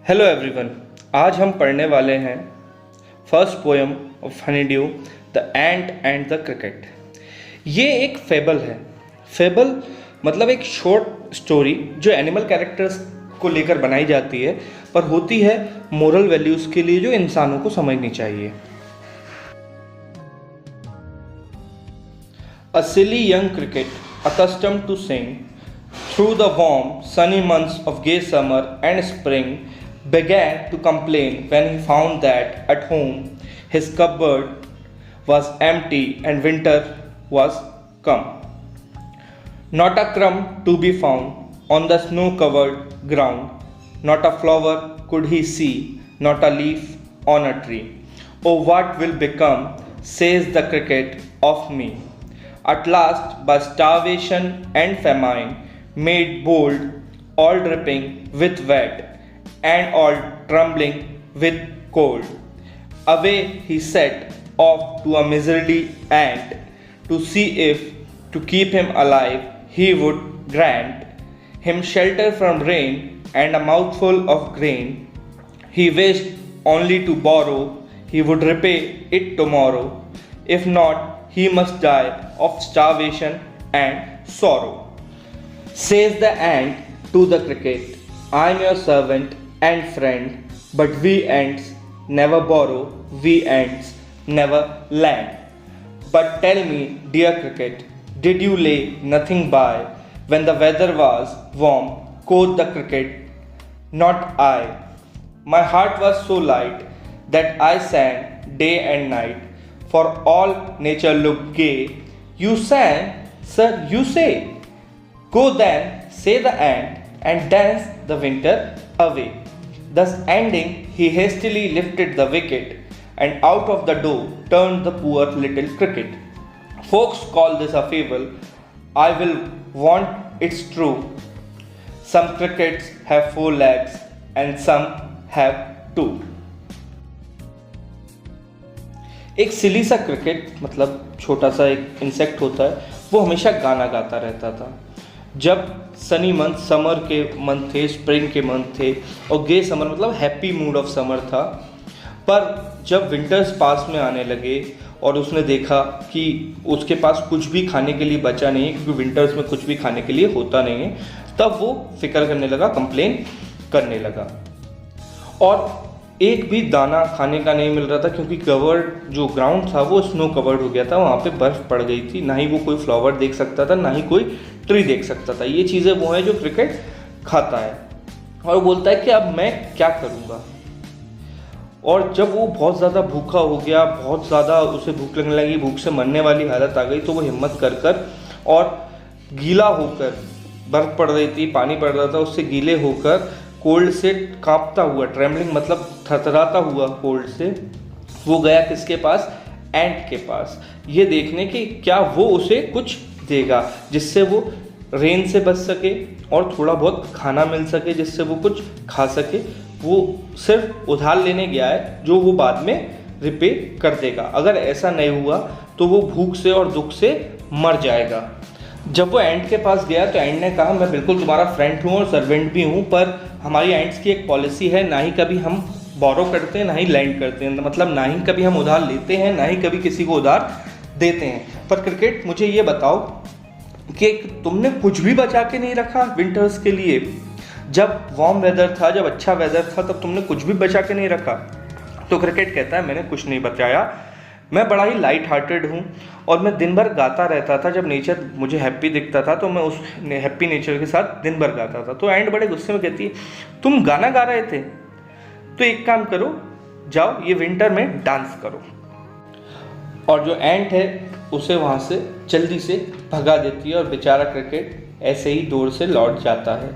Hello everyone. आज हम पढ़ने वाले हैं first poem of honeydew, the ant and the cricket. ये एक फेबल है। फेबल मतलब एक शॉर्ट स्टोरी जो एनिमल कैरेक्टर्स को लेकर बनाई जाती है, पर होती है मोरल वैल्यूज़ के लिए जो इंसानों को समझनी चाहिए। A silly young cricket, accustomed to sing through the warm, sunny months of gay summer and spring, began to complain when he found that at home his cupboard was empty and winter was come. Not a crumb to be found on the snow-covered ground, not a flower could he see, not a leaf on a tree. Oh, what will become, says the cricket, of me? At last, by starvation and famine, made bold, all dripping with wet, and all trembling with cold. Away he set off to a miserly ant, to see if, to keep him alive, he would grant him shelter from rain and a mouthful of grain. He wished only to borrow, he would repay it tomorrow. If not, he must die of starvation and sorrow. Says the ant to the cricket, I am your servant and friend, but we ants never borrow, we ants never lend. But tell me, dear cricket, did you lay nothing by when the weather was warm? Quoth the cricket, not I. My heart was so light that I sang day and night, for all nature looked gay. You sang, sir, you say. Go then, say the ant, and dance the winter away. Thus ending, he hastily lifted the wicket, and out of the door turned the poor little cricket. Folks call this a fable. I will want it's true. Some crickets have 4 legs, and some have 2. एक सिली सा cricket मतलब छोटा सा एक insect होता है, वो हमेशा गाना गाता रहता था। जब सनी मंथ, समर के मंथ थे, स्प्रिंग के मंथ थे, और गे समर मतलब हैप्पी मूड ऑफ समर था। पर जब विंटर्स पास में आने लगे और उसने देखा कि उसके पास कुछ भी खाने के लिए बचा नहीं है, क्योंकि विंटर्स में कुछ भी खाने के लिए होता नहीं है, तब वो फिक्र करने लगा, कंप्लेन करने लगा। और एक भी दाना खाने का नहीं मिल रहा था, क्योंकि कवर्ड जो ग्राउंड था वो स्नो कवर्ड हो गया था, वहाँ पे बर्फ़ पड़ गई थी। ना ही वो कोई फ्लावर देख सकता था, ना ही कोई ट्री देख सकता था। ये चीज़ें वो हैं जो क्रिकेट खाता है। और वो बोलता है कि अब मैं क्या करूँगा। और जब वो बहुत ज़्यादा भूखा हो गया, बहुत ज़्यादा उसे भूख लगने लगी, भूख से मरने वाली हालत आ गई, तो वो हिम्मत कर कर और गीला होकर, बर्फ़ पड़ रही थी, पानी पड़ रहा था, उससे गीले होकर, कोल्ड से कांपता हुआ, ट्रेमलिंग मतलब थरथराता हुआ कोल्ड से, वो गया किसके पास? एंट के पास, ये देखने कि क्या वो उसे कुछ देगा जिससे वो रेन से बच सके और थोड़ा बहुत खाना मिल सके जिससे वो कुछ खा सके। वो सिर्फ उधार लेने गया है, जो वो बाद में रिपे कर देगा। अगर ऐसा नहीं हुआ तो वो भूख से और दुख से मर जाएगा। जब वो एंट के पास गया तो एंट ने कहा, मैं बिल्कुल तुम्हारा फ्रेंड हूँ और सर्वेंट भी हूँ, पर हमारी एंट्स की एक पॉलिसी है, ना ही कभी हम बोरो करते हैं, ना ही लैंड करते हैं, मतलब ना ही कभी हम उधार लेते हैं, ना ही कभी किसी को उधार देते हैं। पर क्रिकेट, मुझे ये बताओ कि तुमने कुछ भी बचा के नहीं रखा विंटर्स के लिए? जब वार्म वेदर था, जब अच्छा वेदर था, तब तुमने कुछ भी बचा के नहीं रखा? तो क्रिकेट कहता है, मैंने कुछ नहीं बचाया, मैं बड़ा ही लाइट हार्टेड हूँ और मैं दिन भर गाता रहता था। जब नेचर मुझे हैप्पी दिखता था तो मैं उस हैप्पी नेचर के साथ दिन भर गाता था। तो एंट बड़े गुस्से में कहती है, तुम गाना गा रहे थे तो एक काम करो, जाओ ये विंटर में डांस करो। और जो एंट है उसे वहाँ से जल्दी से भगा देती है और बेचारा क्रिकेट ऐसे ही दूर से लौट जाता है।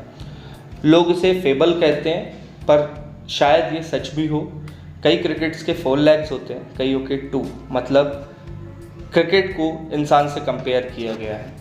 लोग इसे फेबल कहते हैं, पर शायद ये सच भी हो। कई क्रिकेट्स के 4 लेग्स होते हैं, कईयों के 2, मतलब क्रिकेट को इंसान से कंपेयर किया गया है।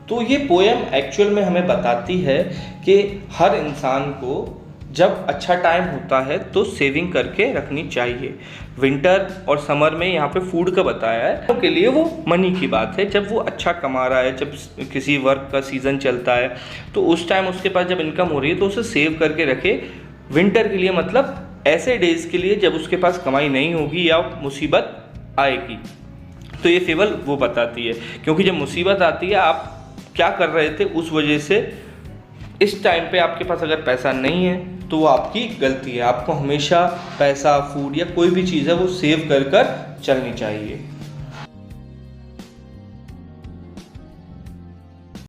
तो ये पोएम एक्चुअल में हमें बताती है कि हर इंसान को जब अच्छा टाइम होता है तो सेविंग करके रखनी चाहिए। विंटर और समर में यहाँ पे फूड का बताया है, तो के लिए वो मनी की बात है। जब वो अच्छा कमा रहा है, जब किसी वर्क का सीज़न चलता है, तो उस टाइम उसके पास जब इनकम हो रही है तो उसे सेव करके रखे विंटर के लिए मतलब ऐसे डेज के लिए जब उसके पास कमाई नहीं होगी या मुसीबत आएगी। तो ये फेबल वो बताती है, क्योंकि जब मुसीबत आती है आप क्या कर रहे थे उस वजह से इस टाइम पे आपके पास अगर पैसा नहीं है तो वो आपकी गलती है। आपको हमेशा पैसा, फूड या कोई भी चीज़ है वो सेव कर कर चलनी चाहिए।